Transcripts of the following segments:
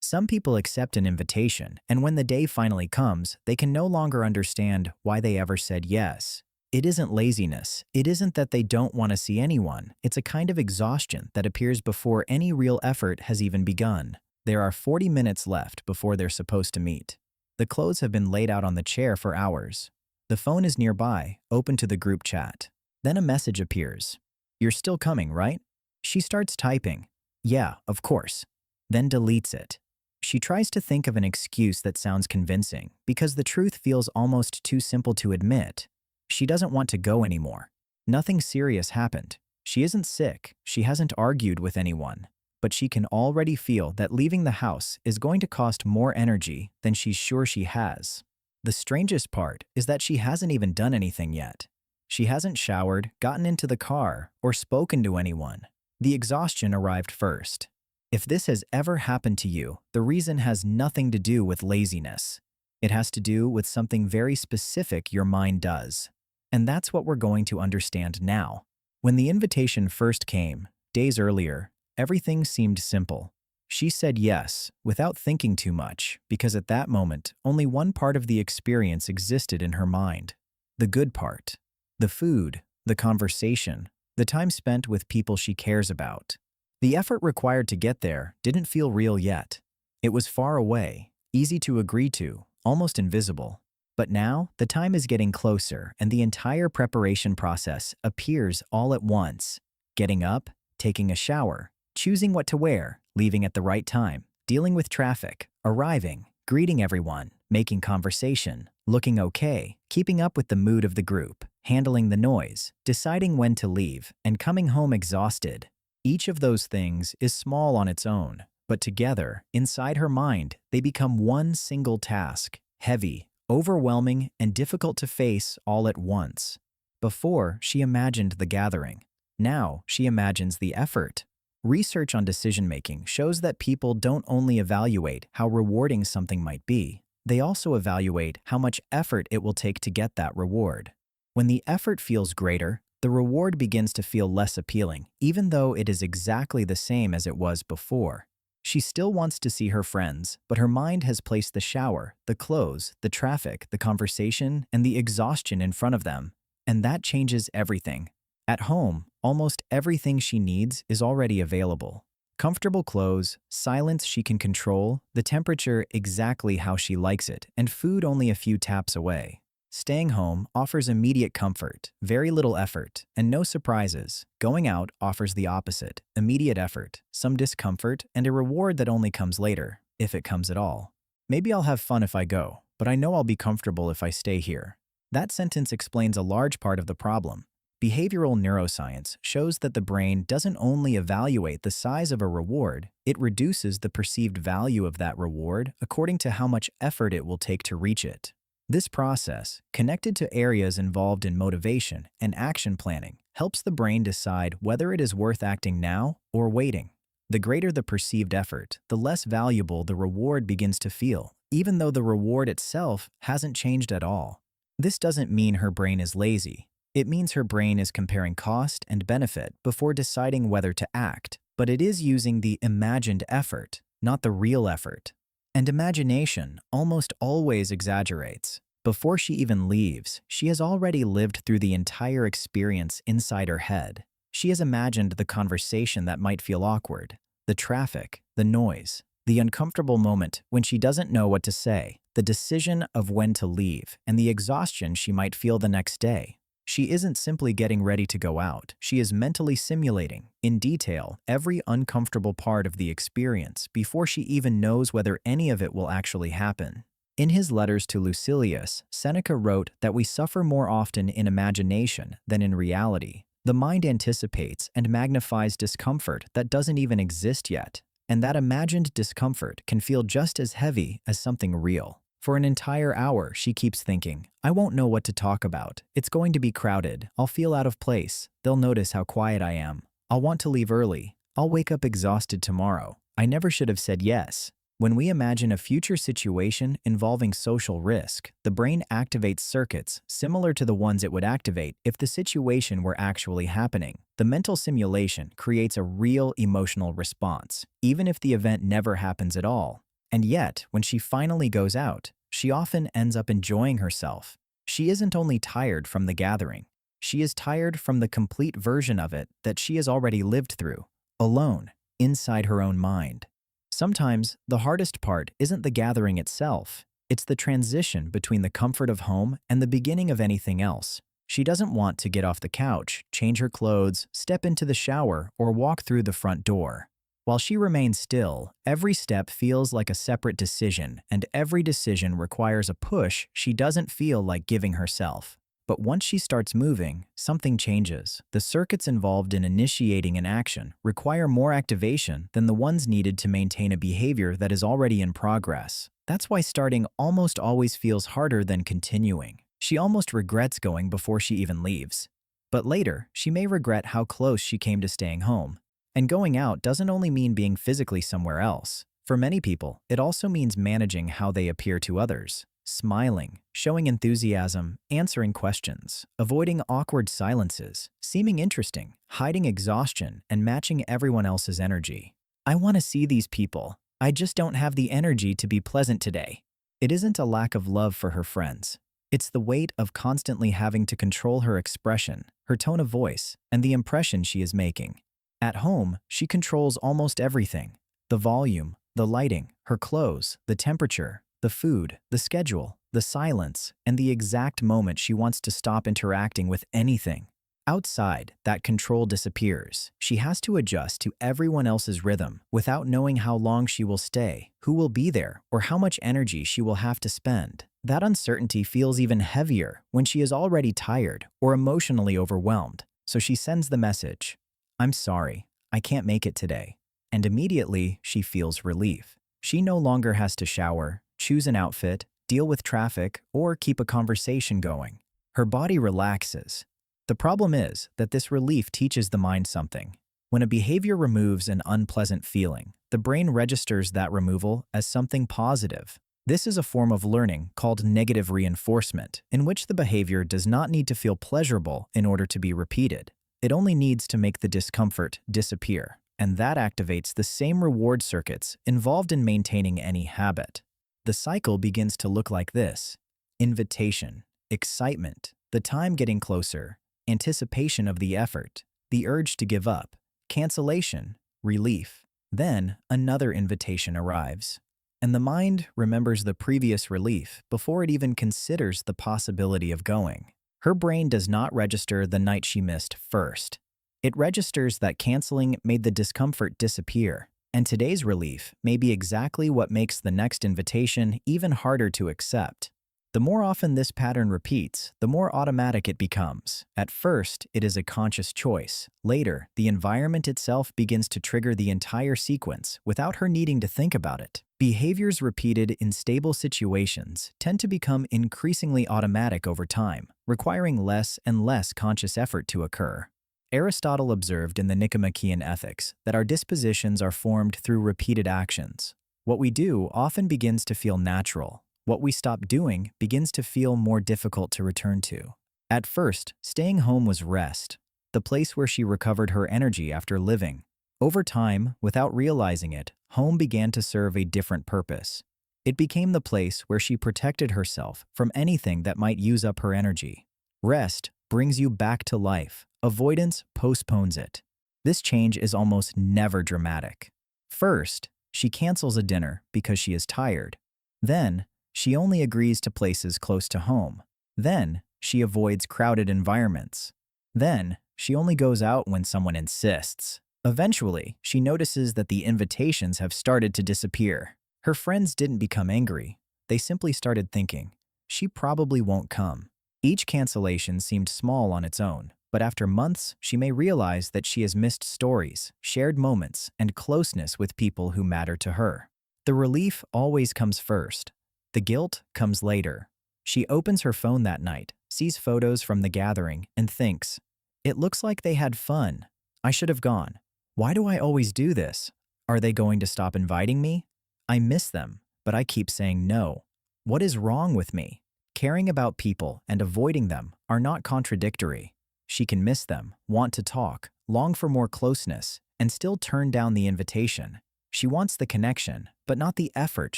Some people accept an invitation, and when the day finally comes, they can no longer understand why they ever said yes. It isn't laziness. It isn't that they don't want to see anyone. It's a kind of exhaustion that appears before any real effort has even begun. There are 40 minutes left before they're supposed to meet. The clothes have been laid out on the chair for hours. The phone is nearby, open to the group chat. Then a message appears. "You're still coming, right?" She starts typing. "Yeah, of course." Then deletes it. She tries to think of an excuse that sounds convincing, because the truth feels almost too simple to admit. She doesn't want to go anymore. Nothing serious happened. She isn't sick. She hasn't argued with anyone. But she can already feel that leaving the house is going to cost more energy than she's sure she has. The strangest part is that she hasn't even done anything yet. She hasn't showered, gotten into the car, or spoken to anyone. The exhaustion arrived first. If this has ever happened to you, the reason has nothing to do with laziness. It has to do with something very specific your mind does. And that's what we're going to understand now. When the invitation first came, days earlier, everything seemed simple. She said yes, without thinking too much, because at that moment, only one part of the experience existed in her mind. The good part. The food, the conversation, the time spent with people she cares about. The effort required to get there didn't feel real yet. It was far away, easy to agree to, almost invisible. But now, the time is getting closer and the entire preparation process appears all at once. Getting up, taking a shower, choosing what to wear, leaving at the right time, dealing with traffic, arriving, greeting everyone, making conversation, looking okay, keeping up with the mood of the group, handling the noise, deciding when to leave, and coming home exhausted. Each of those things is small on its own, but together, inside her mind, they become one single task, heavy, overwhelming, and difficult to face all at once. Before, she imagined the gathering. Now, she imagines the effort. Research on decision-making shows that people don't only evaluate how rewarding something might be, they also evaluate how much effort it will take to get that reward. When the effort feels greater, the reward begins to feel less appealing, even though it is exactly the same as it was before. She still wants to see her friends, but her mind has placed the shower, the clothes, the traffic, the conversation, and the exhaustion in front of them. And that changes everything. At home, almost everything she needs is already available. Comfortable clothes, silence she can control, the temperature exactly how she likes it, and food only a few taps away. Staying home offers immediate comfort, very little effort, and no surprises. Going out offers the opposite, immediate effort, some discomfort, and a reward that only comes later, if it comes at all. Maybe I'll have fun if I go, but I know I'll be comfortable if I stay here. That sentence explains a large part of the problem. Behavioral neuroscience shows that the brain doesn't only evaluate the size of a reward, it reduces the perceived value of that reward according to how much effort it will take to reach it. This process, connected to areas involved in motivation and action planning, helps the brain decide whether it is worth acting now or waiting. The greater the perceived effort, the less valuable the reward begins to feel, even though the reward itself hasn't changed at all. This doesn't mean her brain is lazy. It means her brain is comparing cost and benefit before deciding whether to act, but it is using the imagined effort, not the real effort. And imagination almost always exaggerates. Before she even leaves, she has already lived through the entire experience inside her head. She has imagined the conversation that might feel awkward, the traffic, the noise, the uncomfortable moment when she doesn't know what to say, the decision of when to leave, and the exhaustion she might feel the next day. She isn't simply getting ready to go out. She is mentally simulating, in detail, every uncomfortable part of the experience before she even knows whether any of it will actually happen. In his letters to Lucilius, Seneca wrote that we suffer more often in imagination than in reality. The mind anticipates and magnifies discomfort that doesn't even exist yet, and that imagined discomfort can feel just as heavy as something real. For an entire hour, she keeps thinking, I won't know what to talk about. It's going to be crowded. I'll feel out of place. They'll notice how quiet I am. I'll want to leave early. I'll wake up exhausted tomorrow. I never should have said yes. When we imagine a future situation involving social risk, the brain activates circuits similar to the ones it would activate if the situation were actually happening. The mental simulation creates a real emotional response, even if the event never happens at all. And yet, when she finally goes out, she often ends up enjoying herself. She isn't only tired from the gathering, she is tired from the complete version of it that she has already lived through, alone, inside her own mind. Sometimes, the hardest part isn't the gathering itself, it's the transition between the comfort of home and the beginning of anything else. She doesn't want to get off the couch, change her clothes, step into the shower, or walk through the front door. While she remains still, every step feels like a separate decision, and every decision requires a push she doesn't feel like giving herself. But once she starts moving, something changes. The circuits involved in initiating an action require more activation than the ones needed to maintain a behavior that is already in progress. That's why starting almost always feels harder than continuing. She almost regrets going before she even leaves. But later, she may regret how close she came to staying home. And going out doesn't only mean being physically somewhere else. For many people, it also means managing how they appear to others. Smiling, showing enthusiasm, answering questions, avoiding awkward silences, seeming interesting, hiding exhaustion, and matching everyone else's energy. I want to see these people. I just don't have the energy to be pleasant today. It isn't a lack of love for her friends. It's the weight of constantly having to control her expression, her tone of voice, and the impression she is making. At home, she controls almost everything: the volume, the lighting, her clothes, the temperature, the food, the schedule, the silence, and the exact moment she wants to stop interacting with anything. Outside, that control disappears. She has to adjust to everyone else's rhythm without knowing how long she will stay, who will be there, or how much energy she will have to spend. That uncertainty feels even heavier when she is already tired or emotionally overwhelmed. So she sends the message, "I'm sorry, I can't make it today." And immediately, she feels relief. She no longer has to shower, choose an outfit, deal with traffic, or keep a conversation going. Her body relaxes. The problem is that this relief teaches the mind something. When a behavior removes an unpleasant feeling, the brain registers that removal as something positive. This is a form of learning called negative reinforcement, in which the behavior does not need to feel pleasurable in order to be repeated. It only needs to make the discomfort disappear, and that activates the same reward circuits involved in maintaining any habit. The cycle begins to look like this: invitation, excitement, the time getting closer, anticipation of the effort, the urge to give up, cancellation, relief. Then another invitation arrives, and the mind remembers the previous relief before it even considers the possibility of going. Her brain does not register the night she missed first. It registers that canceling made the discomfort disappear, and today's relief may be exactly what makes the next invitation even harder to accept. The more often this pattern repeats, the more automatic it becomes. At first, it is a conscious choice. Later, the environment itself begins to trigger the entire sequence without her needing to think about it. Behaviors repeated in stable situations tend to become increasingly automatic over time, requiring less and less conscious effort to occur. Aristotle observed in the Nicomachean Ethics that our dispositions are formed through repeated actions. What we do often begins to feel natural. What we stop doing begins to feel more difficult to return to. At first, staying home was rest, the place where she recovered her energy after living. Over time, without realizing it, home began to serve a different purpose. It became the place where she protected herself from anything that might use up her energy. Rest brings you back to life. Avoidance postpones it. This change is almost never dramatic. First, she cancels a dinner because she is tired. Then, she only agrees to places close to home. Then, she avoids crowded environments. Then, she only goes out when someone insists. Eventually, she notices that the invitations have started to disappear. Her friends didn't become angry. They simply started thinking, "She probably won't come." Each cancellation seemed small on its own, but after months, she may realize that she has missed stories, shared moments, and closeness with people who matter to her. The relief always comes first. The guilt comes later. She opens her phone that night, sees photos from the gathering, and thinks, "It looks like they had fun. I should have gone. Why do I always do this? Are they going to stop inviting me? I miss them, but I keep saying no. What is wrong with me?" Caring about people and avoiding them are not contradictory. She can miss them, want to talk, long for more closeness, and still turn down the invitation. She wants the connection, but not the effort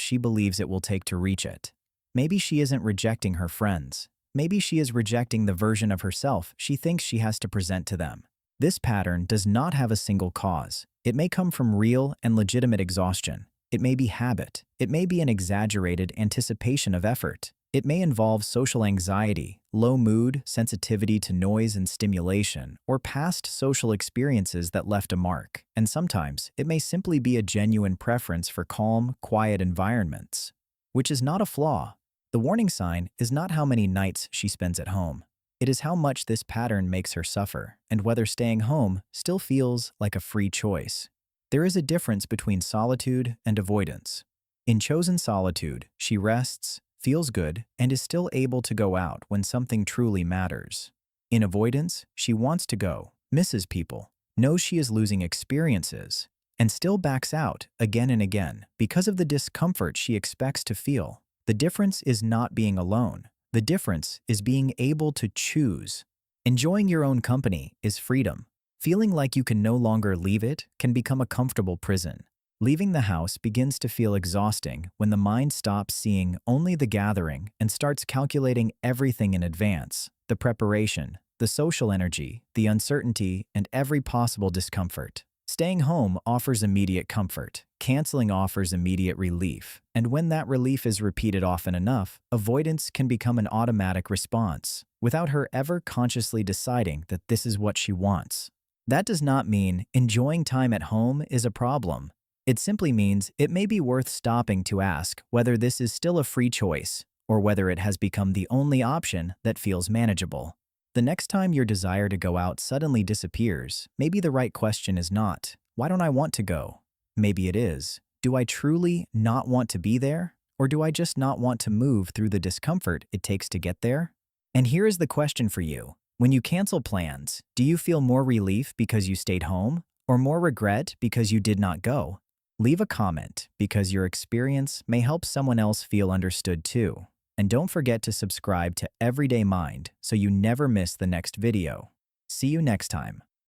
she believes it will take to reach it. Maybe she isn't rejecting her friends. Maybe she is rejecting the version of herself she thinks she has to present to them. This pattern does not have a single cause. It may come from real and legitimate exhaustion. It may be habit. It may be an exaggerated anticipation of effort. It may involve social anxiety, low mood, sensitivity to noise and stimulation, or past social experiences that left a mark. And sometimes, it may simply be a genuine preference for calm, quiet environments, which is not a flaw. The warning sign is not how many nights she spends at home. It is how much this pattern makes her suffer, and whether staying home still feels like a free choice. There is a difference between solitude and avoidance. In chosen solitude, she rests, feels good, and is still able to go out when something truly matters. In avoidance, she wants to go, misses people, knows she is losing experiences, and still backs out again and again because of the discomfort she expects to feel. The difference is not being alone. The difference is being able to choose. Enjoying your own company is freedom. Feeling like you can no longer leave it can become a comfortable prison. Leaving the house begins to feel exhausting when the mind stops seeing only the gathering and starts calculating everything in advance: the preparation, the social energy, the uncertainty, and every possible discomfort. Staying home offers immediate comfort. Canceling offers immediate relief. And when that relief is repeated often enough, avoidance can become an automatic response, without her ever consciously deciding that this is what she wants. That does not mean enjoying time at home is a problem. It simply means it may be worth stopping to ask whether this is still a free choice, or whether it has become the only option that feels manageable. The next time your desire to go out suddenly disappears, maybe the right question is not, "Why don't I want to go?" Maybe it is, "Do I truly not want to be there? Or do I just not want to move through the discomfort it takes to get there?" And here is the question for you. When you cancel plans, do you feel more relief because you stayed home, or more regret because you did not go? Leave a comment, because your experience may help someone else feel understood too. And don't forget to subscribe to Everyday Mind so you never miss the next video. See you next time.